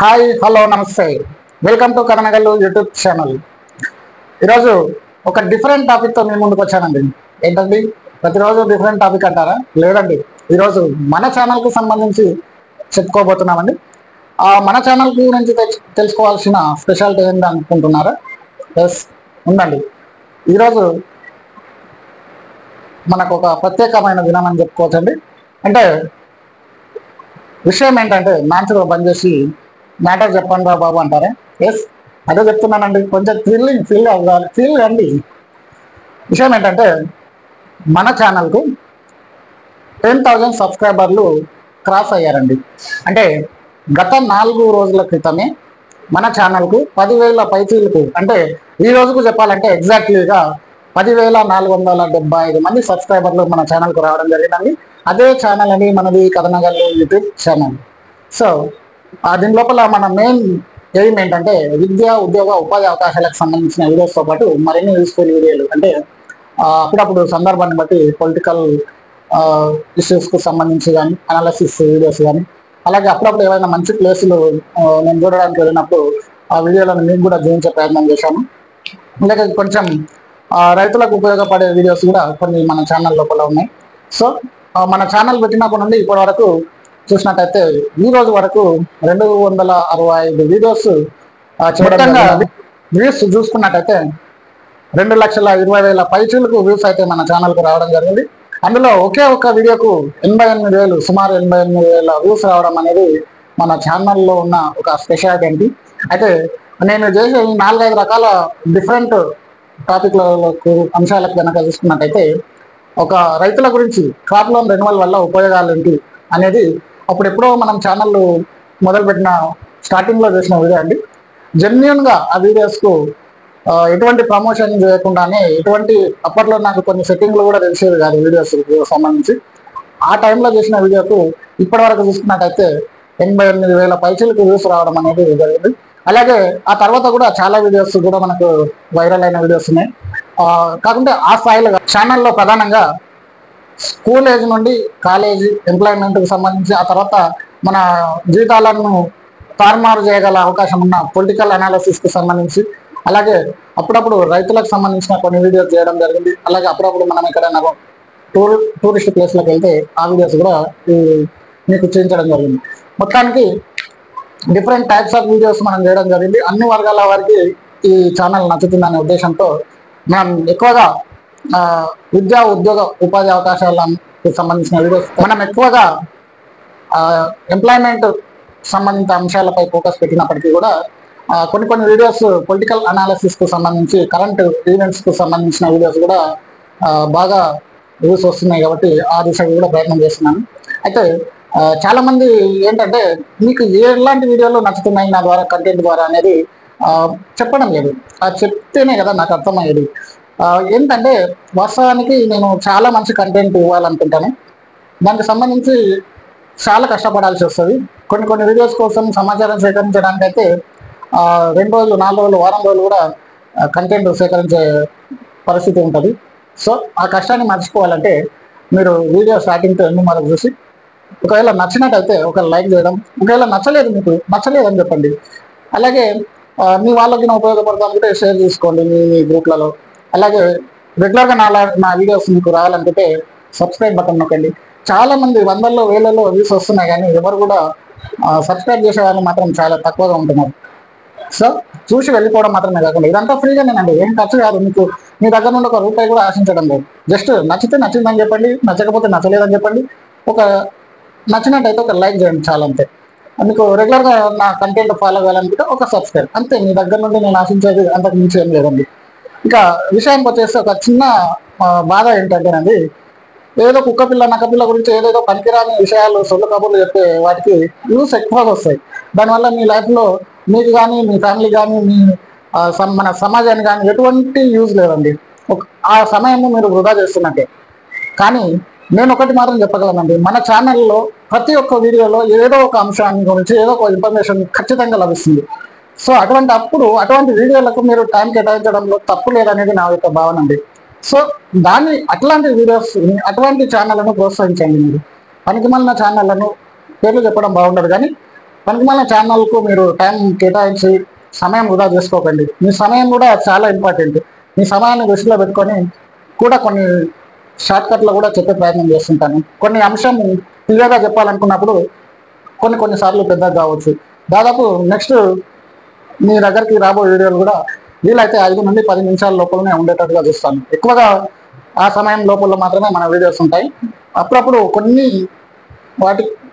Hi hello నమస్తే welcome to కథనగల్లు YouTube channel. ఈరోజు ఒక డిఫరెంట్ టాపిక్తో మీ ముందుకు వచ్చానండి. ఏంటండి, ప్రతిరోజు డిఫరెంట్ టాపిక్ అంటారా? లేదండి, ఈరోజు మన ఛానల్కి సంబంధించి చెప్పుకోబోతున్నామండి. మన ఛానల్ గురించి తెలుసుకోవాల్సిన స్పెషాలిటీ ఏంటి అనుకుంటున్నారా? ఎస్, ఉందండి. ఈరోజు మనకు ఒక ప్రత్యేకమైన దినం అని చెప్పుకోవచ్చండి. అంటే విషయం ఏంటంటే మ్యాథ్స్లో బంద్ చేసి మ్యాటర్ చెప్పండి రా బాబు అంటారా? ఎస్, అదే చెప్తున్నానండి. కొంచెం ఫీల్ అండి. విషయం ఏంటంటే మన ఛానల్కు 10,000 సబ్స్క్రైబర్లు క్రాస్ అయ్యారండి. అంటే గత 4 రోజుల క్రితమే మన ఛానల్కు 10,000 పైచీలకు, అంటే ఈ రోజుకు చెప్పాలంటే ఎగ్జాక్ట్లీగా 10,475 మంది సబ్స్క్రైబర్లు మన ఛానల్కు రావడం జరిగిందండి. అదే ఛానల్ అని మనది కథనగల్లు యూట్యూబ్ ఛానల్. సో దీని లోపల మన మెయిన్ ఎయిమ్ ఏంటంటే విద్యా ఉద్యోగ ఉపాధి అవకాశాలకు సంబంధించిన వీడియోస్తో పాటు మరిన్ని యూస్ఫుల్ వీడియోలు, అంటే అప్పుడప్పుడు సందర్భాన్ని బట్టి పొలిటికల్ ఇష్యూస్కు సంబంధించి కానీ అనాలిసిస్ వీడియోస్ కానీ, అలాగే అప్పుడప్పుడు ఏవైనా మంచి ప్లేసులు నేను చూడడానికి వెళ్ళినప్పుడు ఆ వీడియోలను మీకు కూడా చూపించే ప్రయత్నం చేశాను. అలాగే కొంచెం రైతులకు ఉపయోగపడే వీడియోస్ కూడా కొన్ని మన ఛానల్ లోపల ఉన్నాయి. సో మన ఛానల్ పెట్టినప్పటి నుండి ఇప్పటి వరకు చూసినట్టయితే ఈ రోజు వరకు 265 వీడియోస్ చేయడంగా వ్యూస్ చూసుకున్నట్టయితే 2,20,000 పైచీలకు వ్యూస్ అయితే మన ఛానల్కు రావడం జరిగింది. అందులో ఒకే ఒక్క వీడియోకు 88,000, సుమారు 88,000 వ్యూస్ రావడం అనేది మన ఛానల్లో ఉన్న ఒక స్పెషాలిటీ ఏంటి. అయితే నేను చేసే ఈ 4-5 రకాల డిఫరెంట్ టాపిక్లకు అంశాలకు కనుక చూసుకున్నట్టయితే ఒక రైతుల గురించి క్రాప్ లోన్ రెన్యువల్ వల్ల ఉపయోగాలు ఏంటి అనేది అప్పుడెప్పుడో మనం ఛానల్ మొదలుపెట్టిన స్టార్టింగ్లో చేసిన వీడియో అండి. జెన్యున్గా ఆ వీడియోస్కు ఎటువంటి ప్రమోషన్ చేయకుండానే, అప్పట్లో నాకు కొన్ని సెట్టింగ్లు కూడా తెలిసేవి కాదు వీడియోస్కి సంబంధించి. ఆ టైంలో చేసిన వీడియోకు ఇప్పటి వరకు చూసుకున్నట్టయితే 88,000 పైచీలకు వ్యూస్ రావడం అనేది జరిగింది. అలాగే ఆ తర్వాత కూడా చాలా వీడియోస్ కూడా మనకు వైరల్ అయిన వీడియోస్ ఉన్నాయి. కాకుంటే ఆ స్థాయిలో ఛానల్లో ప్రధానంగా స్కూల్ ఏజ్ నుండి కాలేజీ ఎంప్లాయ్మెంట్కి సంబంధించి, ఆ తర్వాత మన జీవితాలను తారుమారు చేయగల అవకాశం ఉన్న పొలిటికల్ అనాలిసిస్కి సంబంధించి, అలాగే అప్పుడప్పుడు రైతులకు సంబంధించిన కొన్ని వీడియోస్ చేయడం జరిగింది. అలాగే అప్పుడప్పుడు మనం ఎక్కడైనా టూరిస్ట్ ప్లేస్లకు వెళ్తే ఆ వీడియోస్ కూడా మీకు చూపించడం జరిగింది. మొత్తానికి డిఫరెంట్ టైప్స్ ఆఫ్ వీడియోస్ మనం చేయడం జరిగింది. అన్ని వర్గాల వారికి ఈ ఛానల్ నచ్చుతుందనే ఉద్దేశంతో మనం ఎక్కువగా విద్యా ఉద్యోగ ఉపాధి అవకాశాలకు సంబంధించిన వీడియోస్, మనం ఎక్కువగా ఎంప్లాయ్మెంట్ సంబంధిత అంశాలపై ఫోకస్ పెట్టినప్పటికీ కూడా కొన్ని వీడియోస్ పొలిటికల్ అనాలిసిస్కు సంబంధించి, కరెంట్ ఈవెంట్స్కు సంబంధించిన వీడియోస్ కూడా బాగా వ్యూస్ వస్తున్నాయి. కాబట్టి ఆ దిశగా కూడా ప్రయత్నం చేస్తున్నాను. అయితే చాలామంది ఏంటంటే మీకు ఎలాంటి వీడియోలు నచ్చుతున్నాయి నా ద్వారా, కంటెంట్ ద్వారా అనేది చెప్పడం లేదు. చెప్తేనే కదా నాకు అర్థమయ్యేది. ఏంటంటే వాస్తవానికి నేను చాలా మంచి కంటెంట్ ఇవ్వాలనుకుంటాను. దానికి సంబంధించి చాలా కష్టపడాల్సి వస్తుంది. కొన్ని వీడియోస్ కోసం సమాచారం సేకరించడానికి అయితే 2 రోజులు, 4 రోజులు, వారం రోజులు కూడా కంటెంట్ సేకరించే పరిస్థితి ఉంటుంది. సో ఆ కష్టాన్ని మర్చిపోవాలంటే మీరు వీడియో స్టార్టింగ్ తో ఎండింగ్ వరకు చూసి, ఒకవేళ నచ్చినట్టయితే ఒక లైక్ చేయడం, ఒకవేళ మీకు నచ్చలేదని చెప్పండి. అలాగే మీ వాళ్ళకి ఉపయోగపడతానుకుంటే షేర్ చేసుకోండి మీ గ్రూప్లలో. అలాగే రెగ్యులర్గా నా వీడియోస్ మీకు రావాలనుకుంటే సబ్స్క్రైబ్ బటన్ నొక్కండి. చాలామంది 100లో 1000లో వ్యూస్ వస్తున్నాయి, కానీ ఎవరు కూడా సబ్స్క్రైబ్ చేసే వాళ్ళు మాత్రం చాలా తక్కువగా ఉంటున్నారు. సో చూసి వెళ్ళిపోవడం మాత్రమే కాకుండా ఇదంతా ఫ్రీగానేనండి, ఏం ఖర్చు కాదు. మీకు మీ దగ్గర నుండి ₹1 కూడా ఆశించడం లేదు. జస్ట్ నచ్చితే నచ్చిందని చెప్పండి, నచ్చకపోతే నచ్చలేదని చెప్పండి. నచ్చినట్టయితే ఒక లైక్ చేయండి, చాలా అంతే. మీకు రెగ్యులర్గా నా కంటెంట్ ఫాలో అవ్వాలనుకుంటే ఒక సబ్స్క్రైబ్, అంతే. మీ దగ్గర నుండి నేను ఆశించేది అంతకు మించి ఏం లేదండి. ఇక విషయానికి వచ్చేసి ఒక చిన్న బాధ ఏంటంటేనండి, ఏదో కుక్కపిల్ల నక్కపిల్ల గురించి ఏదేదో పనికిరాని విషయాలు, సొల్లు కబుర్లు చెప్పే వాటికి వ్యూస్ ఎక్కువగా వస్తాయి. దానివల్ల మీ లైఫ్లో మీకు కానీ, మీ ఫ్యామిలీ కానీ, మన సమాజానికి కానీ ఎటువంటి యూజ్ లేదండి. ఆ సమయాన్ని మీరు వృధా చేస్తున్నట్టే. కానీ నేను ఒకటి మాత్రం చెప్పగలనండి, మన ఛానల్లో ప్రతి ఒక్క వీడియోలో ఏదో ఒక అంశాన్ని గురించి ఏదో ఒక ఇన్ఫర్మేషన్ ఖచ్చితంగా లభిస్తుంది. సో అటువంటి వీడియోలకు మీరు టైం కేటాయించడంలో తప్పు లేదనేది నా యొక్క భావన అండి. సో అట్లాంటి వీడియోస్, అటువంటి ఛానళ్లను ప్రోత్సహించండి. మీరు పనికిమాలిన ఛానళ్లను పేర్లు చెప్పడం బాగుండదు, కానీ పనికిమాలిన ఛానల్కు మీరు టైం కేటాయించి సమయం వృధా చేసుకోకండి. మీ సమయం కూడా చాలా ఇంపార్టెంట్. మీ సమయాన్ని దృష్టిలో పెట్టుకొని కూడా కొన్ని షార్ట్కట్లో కూడా చెప్పే ప్రయత్నం చేస్తుంటాను. కొన్ని అంశం క్లియర్గా చెప్పాలనుకున్నప్పుడు కొన్నిసార్లు పెద్దగా కావచ్చు. దాదాపు నెక్స్ట్ మీ దగ్గరికి రాబోయే వీడియోలు కూడా వీలైతే 5 నుండి 10 నిమిషాల లోపలనే ఉండేటట్టుగా చూస్తాను. ఎక్కువగా ఆ సమయం లోపల మాత్రమే మన వీడియోస్ ఉంటాయి. అప్పుడప్పుడు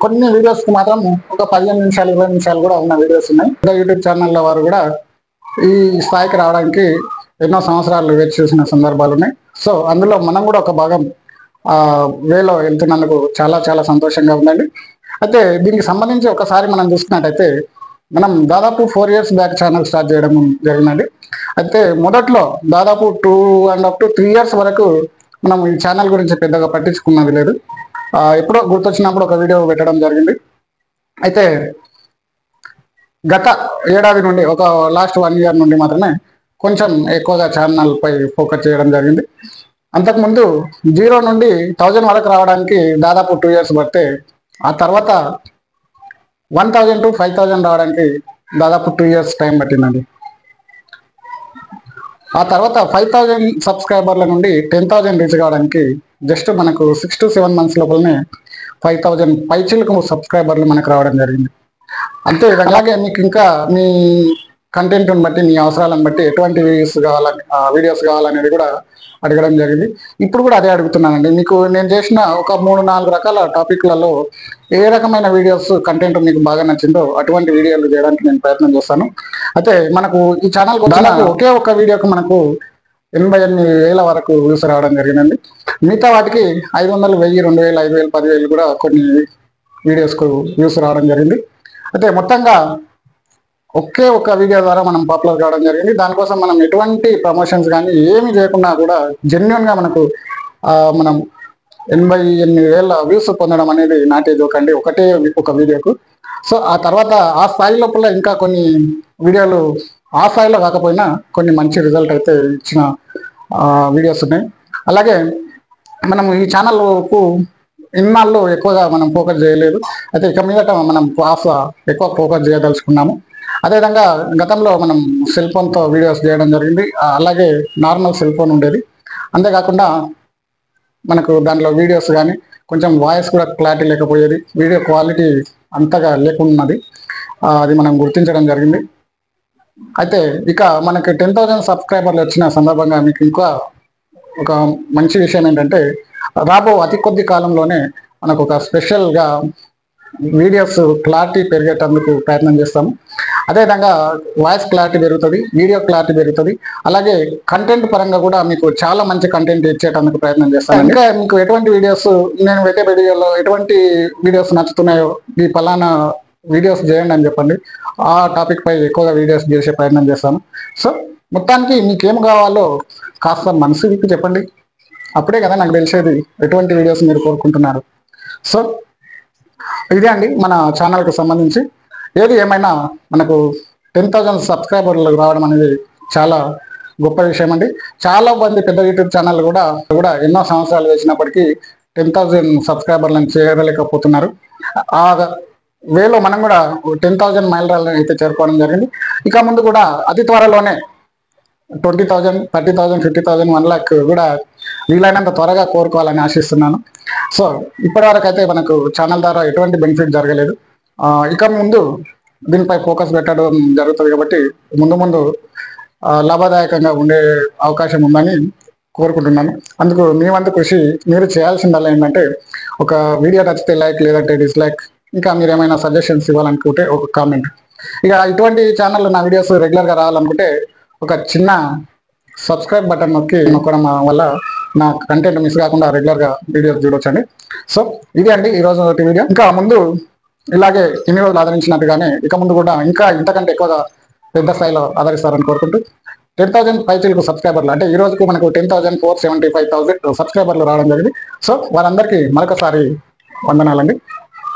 కొన్ని వీడియోస్కి మాత్రం ఒక 15 నిమిషాలు 20 నిమిషాలు కూడా ఉన్న వీడియోస్ ఉన్నాయి. యూట్యూబ్ ఛానళ్ళ వారు కూడా ఈ స్థాయికి రావడానికి ఎన్నో సంవత్సరాలు వేచి చూసిన సందర్భాలు ఉన్నాయి. సో అందులో మనం కూడా ఒక భాగం వేలో వెళ్తున్నందుకు చాలా చాలా సంతోషంగా ఉందండి. అయితే దీనికి సంబంధించి ఒకసారి మనం చూసుకున్నట్టయితే మనం దాదాపు 4 years బ్యాక్ ఛానల్ స్టార్ట్ చేయడం జరిగిందండి. అయితే మొదట్లో దాదాపు 2.5 to 3 years వరకు మనం ఈ ఛానల్ గురించి పెద్దగా పట్టించుకున్నది లేదు. ఎప్పుడో గుర్తొచ్చినప్పుడు ఒక వీడియో పెట్టడం జరిగింది. అయితే గత ఏడాది నుండి ఒక లాస్ట్ 1 year నుండి మాత్రమే కొంచెం ఎక్కువగా ఛానల్ పై ఫోకస్ చేయడం జరిగింది. అంతకుముందు 0 నుండి 1000 వరకు రావడానికి దాదాపు 2 years పడితే ఆ తర్వాత 1000 to 5000 రావడానికి దాదాపు 2 years టైం పట్టిందండి. ఆ తర్వాత 5000 సబ్స్క్రైబర్ల నుండి 10,000 రీచ్ కావడానికి జస్ట్ మనకు 6 to 7 months లోపలనే 5000 పైచిలకు సబ్స్క్రైబర్లు మనకు రావడం జరిగింది. అంతే అలాగే మీకు ఇంకా మీ కంటెంట్ని బట్టి మీ అవసరాలను బట్టి ఎటువంటి వీడియోస్ కావాలనేది కూడా అడగడం జరిగింది. ఇప్పుడు కూడా అదే అడుగుతున్నానండి. మీకు నేను చేసిన ఒక 3-4 రకాల టాపిక్లలో ఏ రకమైన వీడియోస్ కంటెంట్ మీకు బాగా నచ్చిందో అటువంటి వీడియోలు చేయడానికి నేను ప్రయత్నం చేస్తాను. అయితే మనకు ఈ ఛానల్ ఒకే ఒక వీడియోకి మనకు 88,000 వరకు వ్యూస్ రావడం జరిగిందండి. మిగతా వాటికి 500, 1000, 2000, 5000, 10,000 కూడా కొన్ని వీడియోస్కు వ్యూస్ రావడం జరిగింది. అయితే మొత్తంగా ఒకే ఒక వీడియో ద్వారా మనం పాపులర్ కావడం జరిగింది. దానికోసం మనం ఎటువంటి ప్రమోషన్స్ కానీ ఏమి చేయకుండా కూడా జెన్యున్గా మనం 88,000 వ్యూస్ పొందడం అనేది నాటే జోకండి ఒకటే ఒక వీడియోకు. సో ఆ తర్వాత ఆ స్థాయి లోపల ఇంకా కొన్ని వీడియోలు ఆ స్థాయిలో కాకపోయినా కొన్ని మంచి రిజల్ట్ అయితే ఇచ్చిన వీడియోస్ ఉన్నాయి. అలాగే మనం ఈ ఛానల్కు ఇన్నాళ్ళు ఎక్కువగా మనం ఫోకస్ చేయలేదు. అయితే ఇక మీదట మనం ఎక్కువ ఫోకస్ చేయదలుచుకున్నాము. అదేవిధంగా గతంలో మనం సెల్ ఫోన్తో వీడియోస్ చేయడం జరిగింది. అలాగే నార్మల్ సెల్ ఫోన్ ఉండేది. అంతేకాకుండా మనకు దాంట్లో వీడియోస్ కానీ కొంచెం వాయిస్ కూడా క్లారిటీ లేకపోయేది, వీడియో క్వాలిటీ అంతగా లేకున్నది. అది మనం గుర్తించడం జరిగింది. అయితే ఇక మనకి 10,000 సబ్స్క్రైబర్లు వచ్చిన సందర్భంగా మీకు ఇంకా ఒక మంచి విషయం ఏంటంటే రాబో అతి కొద్ది కాలంలోనే మనకు ఒక స్పెషల్గా వీడియోస్ క్లారిటీ పెరిగేటందుకు ప్రయత్నం చేస్తాము. అదేవిధంగా వాయిస్ క్లారిటీ పెరుగుతుంది, వీడియో క్లారిటీ పెరుగుతుంది. అలాగే కంటెంట్ పరంగా కూడా మీకు చాలా మంచి కంటెంట్ ఇచ్చేటందుకు ప్రయత్నం చేస్తాను. ఇంకా మీకు ఎటువంటి వీడియోస్ నేను పెట్టే వీడియోలో ఎటువంటి వీడియోస్ నచ్చుతున్నాయో ఈ పలానా వీడియోస్ చేయండి అని చెప్పండి. ఆ టాపిక్ పై ఎక్కువగా వీడియోస్ చేసే ప్రయత్నం చేస్తాను. సో మొత్తానికి మీకేం కావాలో కాస్త మనసు విప్పి చెప్పండి. అప్పుడే కదా నాకు తెలిసేది ఎటువంటి వీడియోస్ మీరు కోరుకుంటున్నారు. సో ఇదే అండి మన ఛానల్కి సంబంధించి. ఏది ఏమైనా మనకు 10,000 సబ్స్క్రైబర్లు రావడం అనేది చాలా గొప్ప విషయం అండి. చాలా మంది పెద్ద యూట్యూబ్ ఛానల్ కూడా ఎన్నో సంవత్సరాలు వేసినప్పటికీ 10,000 సబ్స్క్రైబర్లను చేరలేకపోతున్నారు. ఆ వేలో మనం కూడా 10,000 మైలురాళ్ళని అయితే చేరుకోవడం జరిగింది. ఇక ముందు కూడా అతి త్వరలోనే 20,000, 30,000, 50,000, 1 lakh కూడా వీలైనంత త్వరగా కోరుకోవాలని ఆశిస్తున్నాను. సో ఇప్పటివరకు అయితే మనకు ఛానల్ ద్వారా ఎటువంటి బెనిఫిట్ జరగలేదు. ఇక ముందు దీనిపై ఫోకస్ పెట్టడం జరుగుతుంది కాబట్టి ముందు లాభదాయకంగా ఉండే అవకాశం ఉందని కోరుకుంటున్నాను. అందుకు మీ వంతు కృషి మీరు చేయాల్సిందల్లా ఏంటంటే ఒక వీడియో నచ్చితే లైక్, లేదంటే డిస్లైక్, ఇంకా మీరు ఏమైనా సజెషన్స్ ఇవ్వాలనుకుంటే ఒక కామెంట్. ఇక ఇటువంటి ఛానల్లో నా వీడియోస్ రెగ్యులర్గా రావాలనుకుంటే ఒక చిన్న సబ్స్క్రైబ్ బటన్ నొక్కడం వల్ల నా కంటెంట్ మిస్ కాకుండా రెగ్యులర్గా వీడియోస్ చూడొచ్చండి. సో ఇది అండి ఈరోజు వీడియో. ఇంకా ముందు ఇలాగే ఇన్ని రోజులు ఆదరించినట్టుగానే ఇక ముందు కూడా ఇంకా ఇంతకంటే ఎక్కువగా పెద్ద స్థాయిలో ఆదరిస్తారని కోరుకుంటూ 10,000 పైచిలకు సబ్స్క్రైబర్లు అంటే ఈ రోజుకు మనకు 10,475,000 సబ్స్క్రైబర్లు రావడం జరిగింది. సో వారందరికీ మరొకసారి వందనాలండి.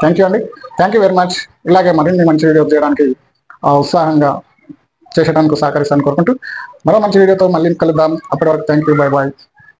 థ్యాంక్ యూ అండి. Thank you very much. ఇలాగే మరిన్ని మంచి వీడియోస్ చేయడానికి ఉత్సాహంగా చేసేటానికి సహకరిస్తాను కోరుకుంటూ మరో మంచి వీడియోతో మళ్ళీ కలుద్దాం. అప్పటి వరకు థ్యాంక్ యూ. Bye bye.